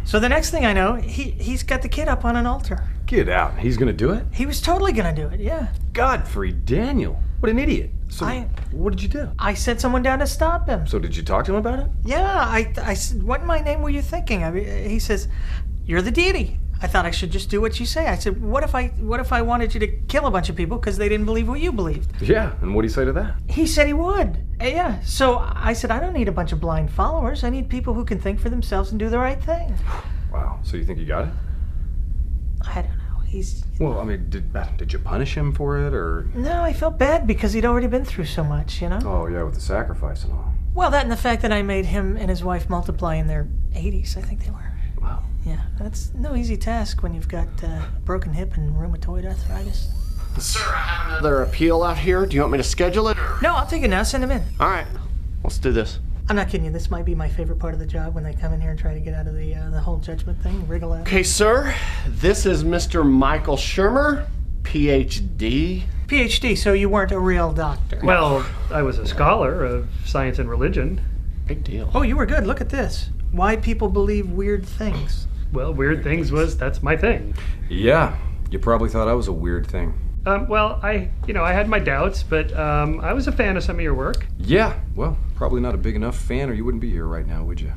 So the next thing I know, he's got the kid up on an altar. Get out. He's gonna do it? He was totally gonna do it, yeah. Godfrey Daniel. What an idiot. So what did you do? I sent someone down to stop him. So did you talk to him about it? Yeah, I said, what in my name were you thinking? I mean, he says, you're the deity. I thought I should just do what you say. I said, what if I wanted you to kill a bunch of people because they didn't believe what you believed? Yeah, and what did he say to that? He said he would. Yeah, so I said, I don't need a bunch of blind followers. I need people who can think for themselves and do the right thing. Wow, so you think you got it? I don't know. Well, I mean, did you punish him for it, or? No, I felt bad because he'd already been through so much, you know? Oh, yeah, with the sacrifice and all. Well, that and the fact that I made him and his wife multiply in their 80s, I think they were. Wow. Yeah, that's no easy task when you've got broken hip and rheumatoid arthritis. Sir, I have another appeal out here. Do you want me to schedule it? No, I'll take it now. Send him in. All right, let's do this. I'm not kidding you. This might be my favorite part of the job when they come in here and try to get out of the whole judgment thing, wriggle out. Okay, sir, this is Mr. Michael Shermer, PhD. PhD, so you weren't a real doctor. Well, I was a scholar of science and religion. Big deal. Oh, you were good. Look at this. Why people believe weird things. Well, weird things that's my thing. Yeah, you probably thought I was a weird thing. Well, I had my doubts, but I was a fan of some of your work. Yeah, well, probably not a big enough fan or you wouldn't be here right now, would you?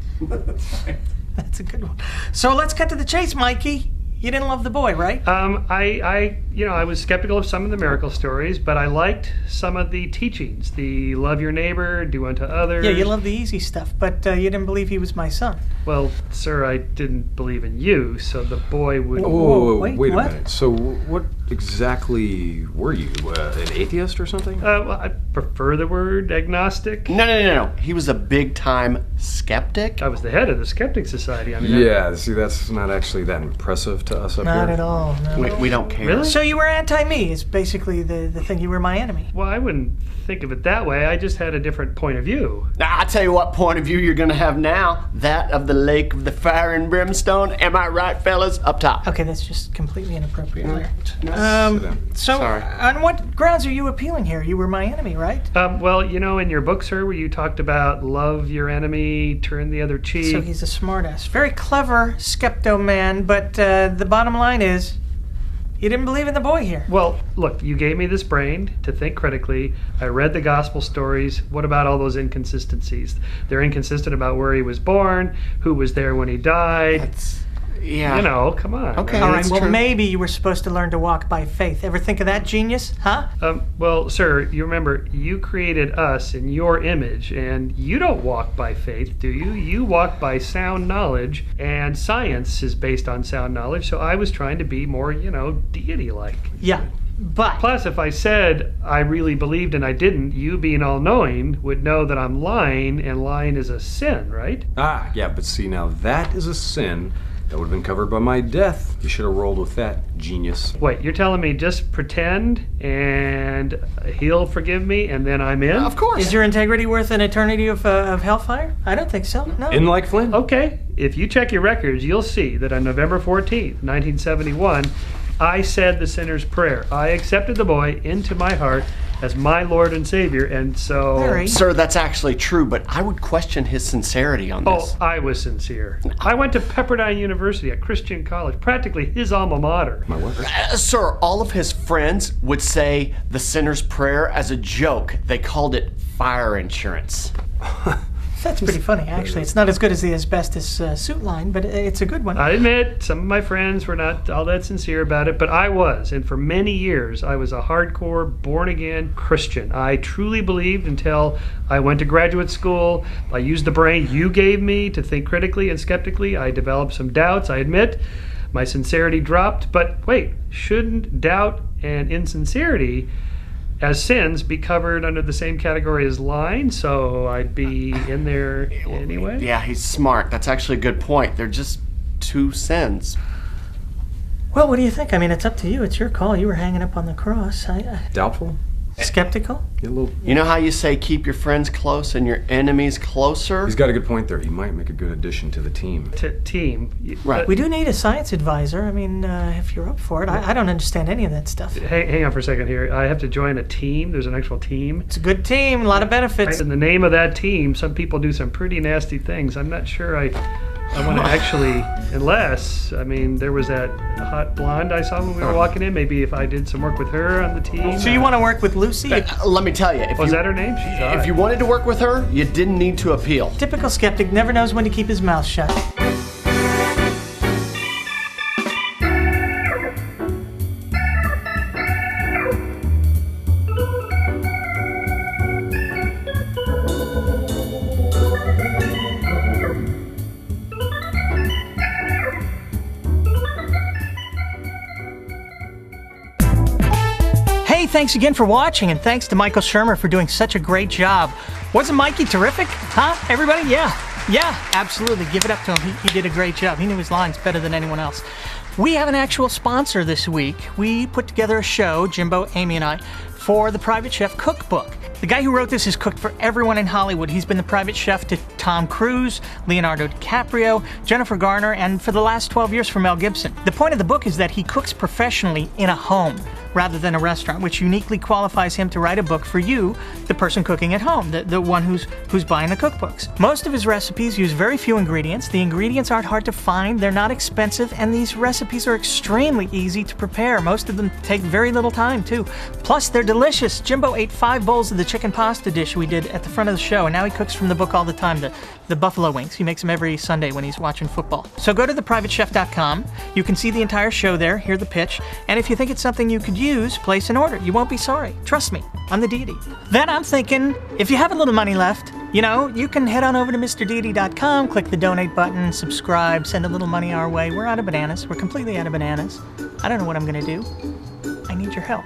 That's a good one. So let's cut to the chase, Mikey. You didn't love the boy, right? I was skeptical of some of the miracle stories, but I liked some of the teachings. The love your neighbor, do unto others. Yeah, you love the easy stuff, but you didn't believe he was my son. Well, sir, I didn't believe in you, so the boy would... Wait a what? minute. So what exactly were you? An atheist or something? Well, I prefer the word agnostic. No. He was a big-time skeptic. I was the head of the Skeptic Society. I mean, Yeah, see, that's not actually that impressive to us up here. Not at all, no. We don't care. Really? So you were anti-me, is basically the thing. You were my enemy. Well, I wouldn't think of it that way. I just had a different point of view. Now, I'll tell you what point of view you're going to have now. That of the lake of the fire and brimstone. Am I right, fellas? Up top. Okay, that's just completely inappropriate. Sit down. So, Sorry. on what grounds are you appealing here? You were my enemy, right? Well, in your book, sir, where you talked about love your enemy, turn the other cheek. So he's a smartass. Very clever skepto man, but the bottom line is, you didn't believe in the boy here. Well, look, you gave me this brain to think critically. I read the gospel stories. What about all those inconsistencies? They're inconsistent about where he was born, who was there when he died. Yeah. Come on. Okay. All right, that's well, true. maybe you were supposed to learn to walk by faith. Ever think of that, genius? Huh? Well, sir, you remember, you created us in your image, and you don't walk by faith, do you? You walk by sound knowledge, and science is based on sound knowledge, so I was trying to be more, deity-like. Yeah, but... Plus, if I said I really believed and I didn't, you being all-knowing would know that I'm lying, and lying is a sin, right? Ah, yeah, but see, now that is a sin that would have been covered by my death. You should have rolled with that, genius. Wait, you're telling me just pretend and he'll forgive me and then I'm in? Of course. Is your integrity worth an eternity of hellfire? I don't think so, no. In like Flynn? Okay, if you check your records, you'll see that on November 14th, 1971, I said the sinner's prayer. I accepted the boy into my heart as my Lord and Savior, and so... Larry. Sir, that's actually true, but I would question his sincerity on this. Oh, I was sincere. I went to Pepperdine University, a Christian college, practically his alma mater. My what? Sir, all of his friends would say the sinner's prayer as a joke. They called it fire insurance. That's pretty funny, actually. It's not as good as the asbestos suit line, but it's a good one. I admit, some of my friends were not all that sincere about it, but I was. And for many years, I was a hardcore, born-again Christian. I truly believed until I went to graduate school. I used the brain you gave me to think critically and skeptically. I developed some doubts, I admit. My sincerity dropped. But wait, shouldn't doubt and insincerity as sins be covered under the same category as lying, so I'd be in there anyway? Yeah, he's smart. That's actually a good point. They're just two sins. Well, what do you think? I mean, it's up to you. It's your call. You were hanging up on the cross. Doubtful? Skeptical? Yeah, a little. You know how you say keep your friends close and your enemies closer? He's got a good point there. He might make a good addition to the team. Team. Right. We do need a science advisor. I mean, if you're up for it. I don't understand any of that stuff. Hang on for a second here. I have to join a team. There's an actual team. It's a good team, a lot of benefits. In the name of that team, some people do some pretty nasty things. I'm not sure I I want to actually, unless, I mean, there was that hot blonde I saw when we were walking in. Maybe if I did some work with her on the team. So you want to work with Lucy? Let me tell you, Was that her name? She's hot. if you wanted to work with her, you didn't need to appeal. Typical skeptic, never knows when to keep his mouth shut. Hey, thanks again for watching, and thanks to Michael Shermer for doing such a great job. Wasn't Mikey terrific? Huh, everybody? Yeah, absolutely. Give it up to him. He did a great job. He knew his lines better than anyone else. We have an actual sponsor this week. We put together a show, Jimbo, Amy, and I, for the Private Chef Cookbook. The guy who wrote this has cooked for everyone in Hollywood. He's been the private chef to Tom Cruise, Leonardo DiCaprio, Jennifer Garner, and for the last 12 years for Mel Gibson. The point of the book is that he cooks professionally in a home rather than a restaurant, which uniquely qualifies him to write a book for you, the person cooking at home, the one who's buying the cookbooks. Most of his recipes use very few ingredients. The ingredients aren't hard to find, they're not expensive, and these recipes are extremely easy to prepare. Most of them take very little time, too. Plus, they're delicious. Jimbo ate 5 bowls of the chicken pasta dish we did at the front of the show, and now he cooks from the book all the time, the buffalo wings. He makes them every Sunday when he's watching football. So go to theprivatechef.com. You can see the entire show there, hear the pitch, and if you think it's something you could use, place an order. You won't be sorry. Trust me, I'm the Deity. Then I'm thinking, if you have a little money left, you can head on over to MrDeity.com, click the donate button, subscribe, send a little money our way. We're out of bananas. We're completely out of bananas. I don't know what I'm going to do. I need your help.